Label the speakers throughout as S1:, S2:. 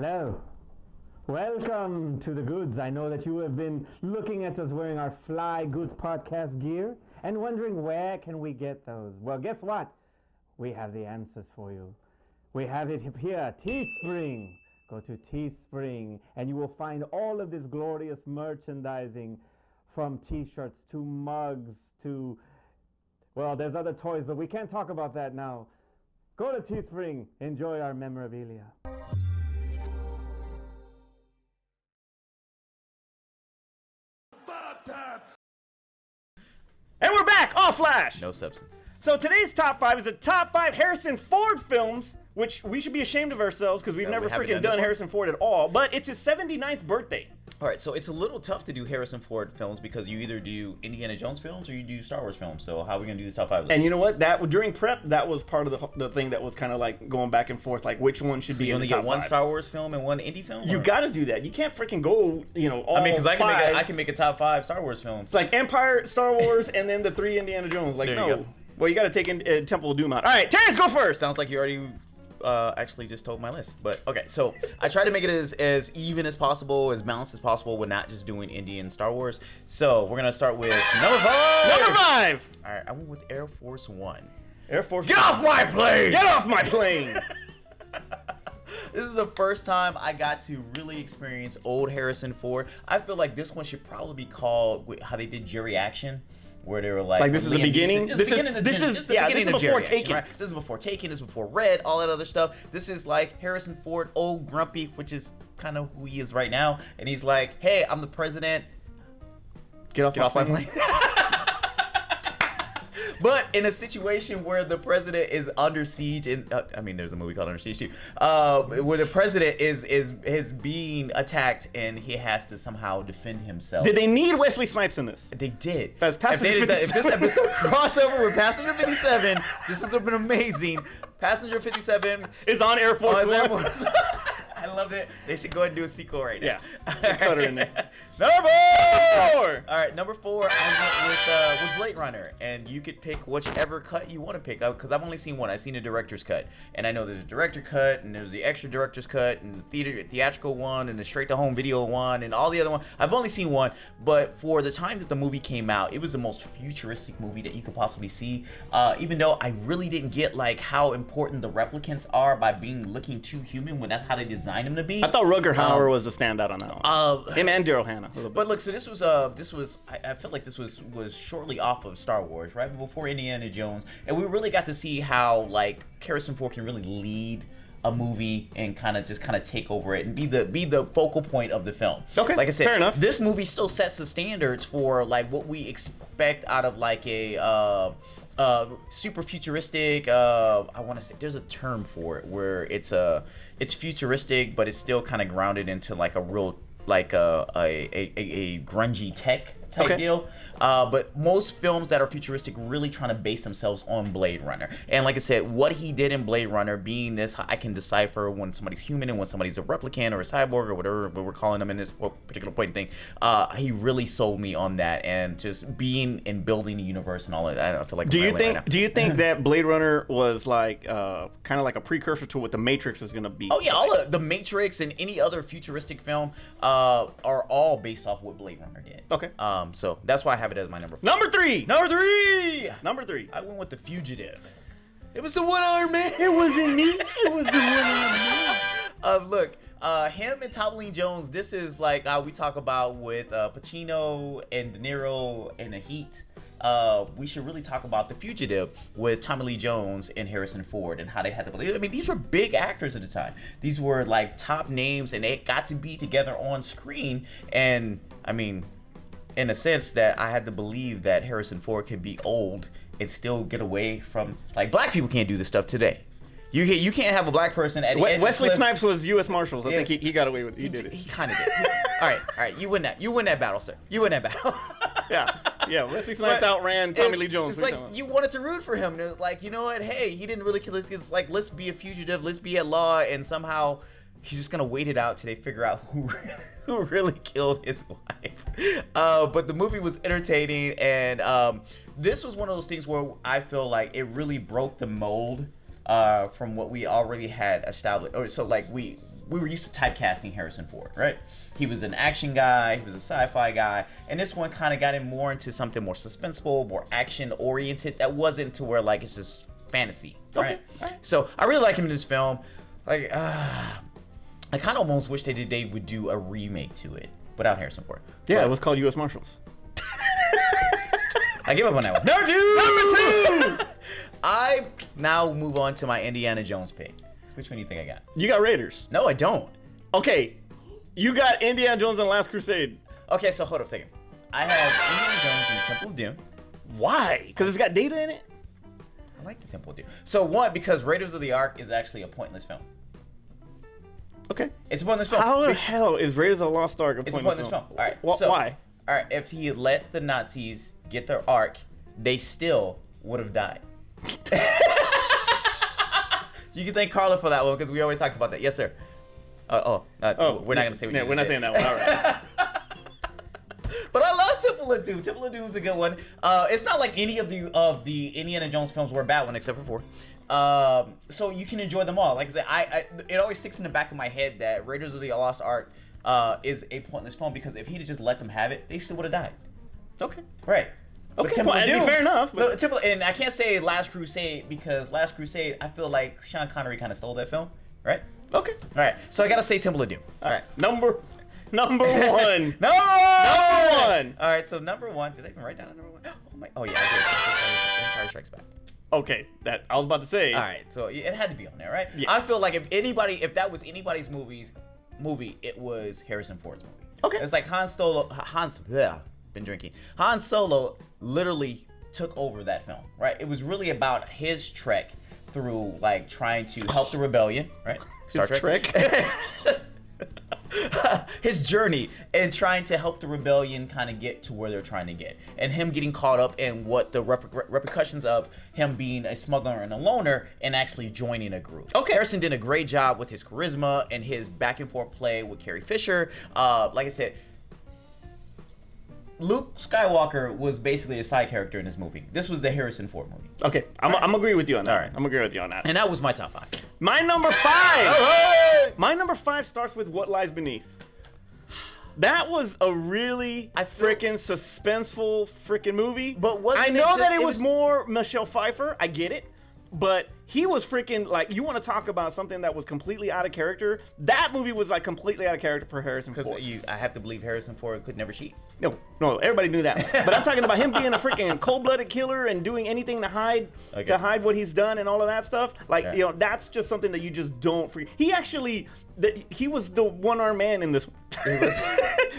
S1: Hello. Welcome to the Goods. I know that you have been looking at us wearing our Fly Goods podcast gear and wondering where can we get those. Well, guess what? We have the answers for you. We have it here, Teespring. Go to Teespring and you will find all of this glorious merchandising, from t-shirts to mugs to, well, there's other toys, but we can't talk about that now. Go to Teespring, enjoy our memorabilia. And we're back, all Flash.
S2: No substance.
S1: So today's top 5 is the top 5 Harrison Ford films, which we should be ashamed of ourselves because we've never freaking done Harrison Ford at all. But it's his 79th birthday.
S2: All right, so it's a little tough to do Harrison Ford films because you either do Indiana Jones films or you do Star Wars films. So how are we gonna do this top 5 list?
S1: And you know what? That during prep, that was part of the thing that was kind of like going back and forth, like which one should be in the top 5.
S2: You only get one Star Wars film and one indie film?
S1: You got to do that. You can't freaking go, all
S2: I mean, because
S1: five.
S2: I can make a top 5 Star Wars films.
S1: It's like Empire, Star Wars, and then the 3 Indiana Jones. Like,
S2: there you go.
S1: Well, you got to take in Temple of Doom out. All right, Terrence, go first.
S2: Sounds like you already actually just told my list. But okay, so I try to make it as even as possible, as balanced as possible, with not just doing Indie and Star Wars. So we're gonna start with number 5.
S1: Number 5.
S2: All right, I went with Air Force One.
S1: Air Force.
S2: Get off my plane!
S1: Get off my plane!
S2: This is the first time I got to really experience old Harrison Ford. I feel like this one should probably be called how they did Jerry Action, where they were like
S1: this is the beginning. This is before Taken.
S2: Right? This is before Taken. This is before Red. All that other stuff. This is like Harrison Ford, old grumpy, which is kind of who he is right now. And he's like, "Hey, I'm the president.
S1: Get off my plane."
S2: But in a situation where the president is under siege, and I mean, there's a movie called Under Siege too, where the president is being attacked and he has to somehow defend himself.
S1: Did they need Wesley Snipes in this?
S2: They did.
S1: If
S2: this episode crossover with Passenger 57, this would have been amazing. Passenger 57
S1: is on Air Force One.
S2: I love it. They should go ahead and do a sequel right now.
S1: Yeah. Cut her in there.
S2: Number 4. All right, number 4. I went with Blade Runner, and you could pick whichever cut you want to pick, because I've only seen one. I've seen a director's cut, and I know there's a director cut, and there's the extra director's cut, and the theatrical one, and the straight-to-home video one, and all the other ones. I've only seen one, but for the time that the movie came out, it was the most futuristic movie that you could possibly see. Even though I really didn't get like how important the replicants are by looking too human when that's how they designed him to be.
S1: I thought Rutger Hauer was the standout on that one. Him and Daryl Hannah.
S2: But look, so this was I felt like this was shortly off of Star Wars, right before Indiana Jones, and we really got to see how like Harrison Ford can really lead a movie and kind of take over it and be the focal point of the film.
S1: Okay,
S2: like I said,
S1: fair enough.
S2: This movie still sets the standards for like what we expect out of like a super futuristic, I want to say there's a term for it where it's futuristic but it's still kind of grounded into like a real like a grungy tech type deal. But most films that are futuristic really trying to base themselves on Blade Runner. And like I said, what he did in Blade Runner, being this, I can decipher when somebody's human and when somebody's a replicant or a cyborg or whatever we're calling them in this particular point thing. He really sold me on that, and just being and building the universe and all of that. I feel like
S1: do you think that Blade Runner was like kind of like a precursor to what the Matrix is gonna be?
S2: Oh yeah, all of the Matrix and any other futuristic film are all based off what Blade Runner did.
S1: Okay.
S2: So that's why I have it as my number 4.
S1: Number 3.
S2: Number 3. I went with The Fugitive. It was the one-armed man.
S1: It wasn't me. It was the one-armed man.
S2: Look, him and Tommy Lee Jones. This is like we talk about with Pacino and De Niro and The Heat. We should really talk about The Fugitive with Tommy Lee Jones and Harrison Ford and how they had to. I mean, these were big actors at the time. These were like top names, and they got to be together on screen. And I mean, in a sense that I had to believe that Harrison Ford could be old and still get away from, like, black people can't do this stuff today. You can't have a black person at the edge
S1: Wesley
S2: of the cliff.
S1: Snipes was U.S. Marshals. I think he got away with it. He did it.
S2: He kind of did. All right. You win that. You win that battle, sir. You win that battle.
S1: Yeah. Wesley Snipes outran Tommy Lee Jones.
S2: It's like you wanted to root for him. And it was like, you know what? Hey, he didn't really kill us. It's like, let's be a fugitive. Let's be at law. And somehow he's just going to wait it out till they figure out who really killed his wife. But the movie was entertaining. And this was one of those things where I feel like it really broke the mold from what we already had established. Or so like we we were used to typecasting Harrison Ford, right? He was an action guy, he was a sci-fi guy, and this one kind of got him more into something more suspenseful, more action-oriented. That wasn't to where like it's just fantasy, right? Okay. So I really like him in this film. Like, I kind of almost wish they would do a remake to it without Harrison Ford.
S1: Yeah,
S2: but
S1: it was called U.S. Marshals.
S2: I give up on that one. Number two. I now move on to my Indiana Jones pick. Which one do you think I got?
S1: You got Raiders.
S2: No, I don't.
S1: Okay, you got Indiana Jones and the Last Crusade.
S2: Okay, so hold up a second. I have Indiana Jones and the Temple of Doom.
S1: Why? Because it's got Data in it?
S2: I like the Temple of Doom. So one, because Raiders of the Ark is actually a pointless film.
S1: Okay.
S2: It's a pointless film.
S1: How the hell is Raiders of the Lost Ark a
S2: It's a pointless film. All right.
S1: Why?
S2: All right. If he had let the Nazis get their Ark, they still would have died. You can thank Carla for that one because we always talked about that. Yes, sir. We're not gonna say what you
S1: we're not saying that one. All right.
S2: But I love Temple of Doom. Temple of Doom is a good one. It's not like any of the Indiana Jones films were a bad one except for 4. So you can enjoy them all. Like I said, it always sticks in the back of my head that Raiders of the Lost Ark is a pointless film because if he'd just let them have it, they still would have died.
S1: Okay.
S2: Right.
S1: Okay, Temple of Doom, fair enough.
S2: But and I can't say Last Crusade because Last Crusade, I feel like Sean Connery kind of stole that film, right?
S1: Okay.
S2: All right. So I gotta say Temple of Doom. All right.
S1: Number one.
S2: Number one. All right. So number one. Did I even write down number one? Oh my. Oh yeah, I did. Empire Strikes Back.
S1: Okay. That I was about to say.
S2: All right. So it had to be on there, right?
S1: Yeah.
S2: I feel like if that was anybody's movie, it was Harrison Ford's movie.
S1: Okay.
S2: It's like Han Solo. Been drinking. Han Solo literally took over that film, right? It was really about his trek through like trying to help the rebellion, right?
S1: Star Trek.
S2: His journey and trying to help the rebellion kind of get to where they're trying to get, and him getting caught up in what the repercussions of him being a smuggler and a loner and actually joining a group.
S1: Okay.
S2: Harrison did a great job with his charisma and his back and forth play with Carrie Fisher. Like I said, Luke Skywalker was basically a side character in this movie. This was the Harrison Ford movie.
S1: Okay, I'm agree with you on that.
S2: All right.
S1: I'm agree with you on that.
S2: And that was my top 5.
S1: My number 5.
S2: All right.
S1: My number 5 starts with What Lies Beneath. That was a really freaking suspenseful freaking movie.
S2: But wasn't
S1: I know
S2: it
S1: that it was more Michelle Pfeiffer. I get it. But he was freaking, like, you want to talk about something that was completely out of character? That movie was, like, completely out of character for Harrison Ford.
S2: Because I have to believe Harrison Ford could never cheat.
S1: No, everybody knew that. But I'm talking about him being a freaking cold-blooded killer and doing anything to hide what he's done and all of that stuff. Like, you know, that's just something that you just don't He actually, he was the one-armed man in this.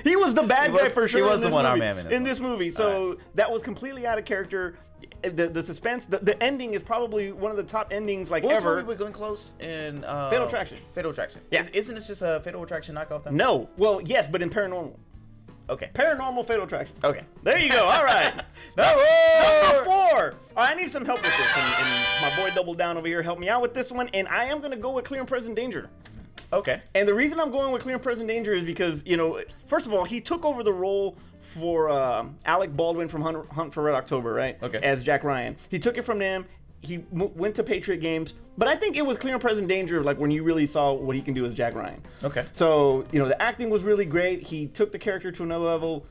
S1: He was the bad guy for sure.
S2: He was the one-armed man
S1: in this movie. So that was completely out of character. The suspense, the ending is probably one of the top endings like
S2: what
S1: ever.
S2: Was the movie with Glenn Close in
S1: Fatal Attraction.
S2: Fatal Attraction.
S1: Yeah.
S2: Isn't this just a Fatal Attraction knockoff? Then?
S1: No. Well, yes, but in Paranormal.
S2: Okay.
S1: Paranormal Fatal Attraction.
S2: Okay.
S1: There you go. All right. Number 4. I need some help with this, and my boy Double Down over here helped me out with this one, and I am gonna go with Clear and Present Danger.
S2: Okay.
S1: And the reason I'm going with Clear and Present Danger is because, you know, first of all, he took over the role for Alec Baldwin from Hunt for Red October, right?
S2: Okay.
S1: As Jack Ryan. He took it from them. He went to Patriot Games, but I think it was Clear and Present Danger, like when you really saw what he can do as Jack Ryan.
S2: Okay.
S1: So, you know, the acting was really great. He took the character to another level.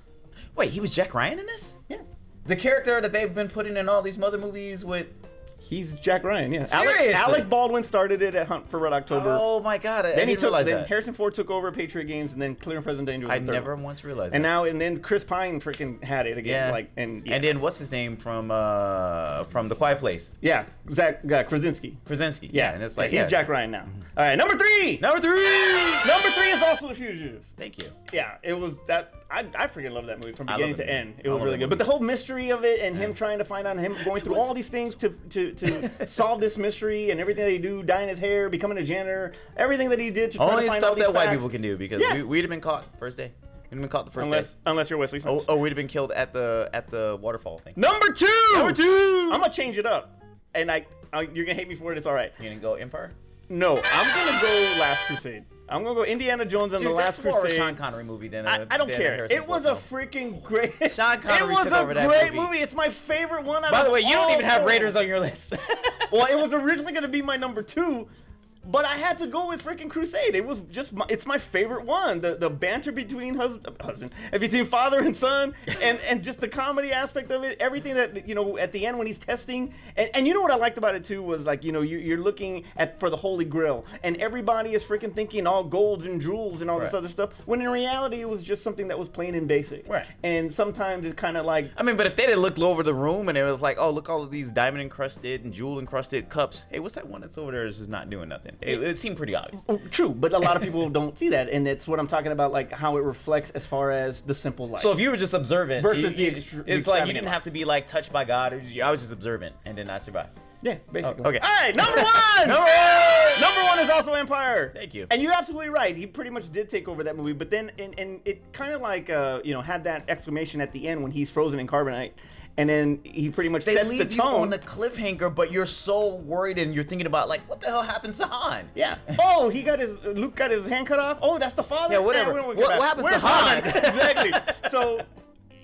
S2: Wait, he was Jack Ryan in this?
S1: Yeah.
S2: The character that they've been putting in all these other movies with...
S1: He's Jack Ryan, yeah.
S2: Seriously?
S1: Alec Baldwin started it at Hunt for Red October.
S2: Oh my God, I didn't realize that.
S1: Then Harrison Ford took over Patriot Games, and then Clear and Present Danger was
S2: I
S1: the third
S2: never
S1: one.
S2: once realized
S1: and
S2: that.
S1: And then Chris Pine freaking had it again.
S2: Yeah.
S1: And
S2: then what's his name from The Quiet Place?
S1: Yeah, Zach Krasinski.
S2: Krasinski.
S1: Yeah,
S2: and it's like
S1: he's Jack Ryan now. All right, number 3.
S2: Number 3
S1: is also The Fugitive.
S2: Thank you.
S1: Yeah, it was that. I freaking love that movie from beginning to end. It was really good.
S2: movie.
S1: But the whole mystery of it and him trying to find out, him going through all these things to solve this mystery and everything that he do, dyeing his hair, becoming a janitor, everything that he did to try
S2: Only
S1: to find
S2: stuff
S1: all these
S2: that white
S1: facts.
S2: people can do because we'd have been caught first day. We'd have been caught the first day.
S1: Unless you're Wesley Snipes.
S2: Or we'd have been killed at the waterfall thing.
S1: Number 2.
S2: Number 2.
S1: I'm gonna change it up, and you're gonna hate me for it. It's all right.
S2: You gonna go Empire?
S1: No, I'm gonna go Last Crusade. I'm gonna go Indiana Jones and the Last Crusade.
S2: That's more a Sean Connery movie than
S1: I don't care. It was a freaking great.
S2: Sean Connery
S1: took
S2: over that
S1: movie. It was a great
S2: movie.
S1: movie. It's my favorite one.
S2: By the way, you don't even have Raiders on your list.
S1: Well, it was originally gonna be my number 2,
S3: But I had to go with freaking Crusade. It was just it's my favorite one. The banter between between father and son, and just the comedy aspect of it. Everything that, you know, at the end when he's testing, and you know what I liked about it too was, like, you know, you're looking for the Holy Grail, and everybody is freaking thinking all gold and jewels and all this other stuff. When in reality, it was just something that was plain and basic.
S2: Right.
S3: And sometimes it's kind of like,
S2: I mean, but if they didn't look over the room and it was like, oh, look, all of these diamond encrusted and jewel encrusted cups. Hey, what's that one that's over there is just not doing nothing? It seemed pretty obvious.
S3: True, but a lot of people don't see that, and it's what I'm talking about, like how it reflects as far as the simple life.
S2: So if you were just observant,
S3: versus
S2: it's like you didn't have to be like touched by God. I was just observant, and then I survived.
S3: Yeah, basically.
S2: Okay.
S3: All right, number one. Number one is also Empire.
S2: Thank you.
S3: And you're absolutely right. He pretty much did take over that movie, but then and it kind of like you know, had that exclamation at the end when he's frozen in carbonite. And then he pretty much sets the tone.
S2: They leave you on the cliffhanger, but you're so worried and you're thinking about, like, what the hell happens to Han?
S3: Yeah. Oh, Luke got his hand cut off. Oh, that's the father.
S2: Yeah, whatever. What happens to Han?
S3: Exactly. So,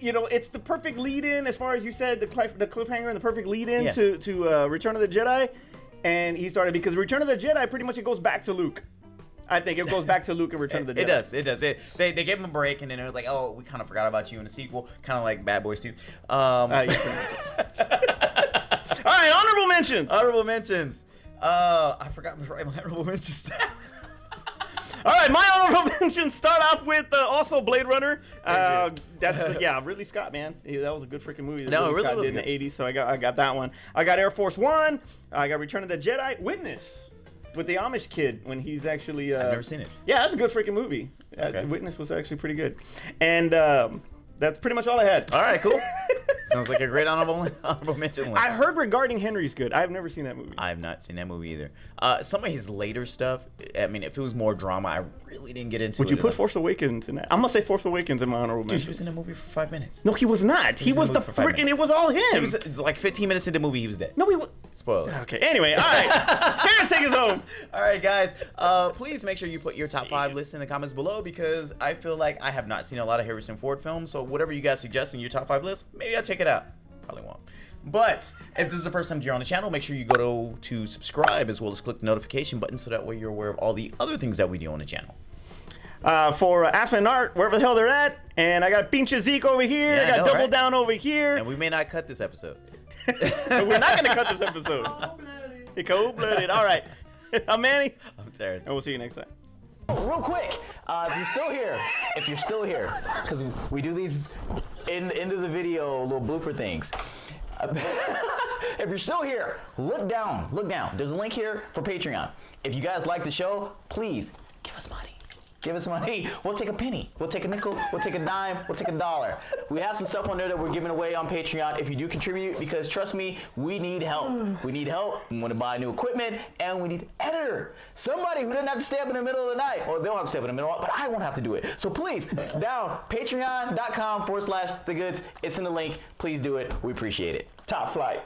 S3: you know, it's the perfect lead-in, as far as you said, the cliffhanger and the perfect lead-in to Return of the Jedi. And he started, because Return of the Jedi, pretty much it goes back to Luke. I think it goes back to Luke and Return of the Jedi.
S2: It does. They gave him a break, and then it was like, oh, we kind of forgot about you in the sequel, kind of like Bad Boys 2. All right,
S3: honorable mentions.
S2: Honorable mentions. I forgot to write my honorable mentions.
S3: All right, my honorable mentions start off with also Blade Runner. Ridley Scott, man, that was a good freaking movie.
S2: No, it really
S3: Scott
S2: was
S3: did
S2: good.
S3: In the '80s, so I got that one. I got Air Force One. I got Return of the Jedi. Witness. With the Amish kid when he's actually...
S2: I've never seen it.
S3: Yeah, that's a good freaking movie.
S2: Okay.
S3: Witness was actually pretty good. And that's pretty much all I had.
S2: All right, cool. Sounds like a great honorable mention list.
S3: I heard Regarding Henry's good. I've never seen that movie.
S2: I have not seen that movie either. Some of his later stuff, I mean, if it was more drama, I really didn't get into it.
S3: Would you put Force Awakens in that? I'm going to say Force Awakens in my honorable mentions.
S2: Dude, he was in that movie for 5 minutes.
S3: No, he was not. He was the freaking... It was all him.
S2: It was like 15 minutes into the movie, he was dead.
S3: No, he was...
S2: Spoiler.
S3: Okay, anyway, all right. Terrence, take us home.
S2: All right, guys. Please make sure you put your top 5 list in the comments below, because I feel like I have not seen a lot of Harrison Ford films. So whatever you guys suggest in your top 5 list, maybe I'll check it out. Probably won't. But if this is the first time you're on the channel, make sure you go to subscribe, as well as click the notification button, so that way you're aware of all the other things that we do on the channel.
S3: For Aspen and Art, wherever the hell they're at, and I got Pinche Zeke over here,
S2: Yeah,
S3: I got Double Down over here.
S2: And we may not cut this episode.
S3: We're not going to cut this episode. Cold-blooded. All right. I'm Manny.
S2: I'm Terrence.
S3: And we'll see you next time.
S4: Real quick, if you're still here, because we do these into the video little blooper things. If you're still here, look down. There's a link here for Patreon. If you guys like the show, please give us money. We'll take a penny. We'll take a nickel. We'll take a dime. We'll take $1. We have some stuff on there that we're giving away on Patreon if you do contribute, because trust me, we need help. We want to buy new equipment, and we need an editor. Somebody who doesn't have to stay up in the middle of the night. Or they'll have to stay up in the middle, but I won't have to do it. So please, down, patreon.com/thegoods. It's in the link. Please do it. We appreciate it.
S3: Top flight.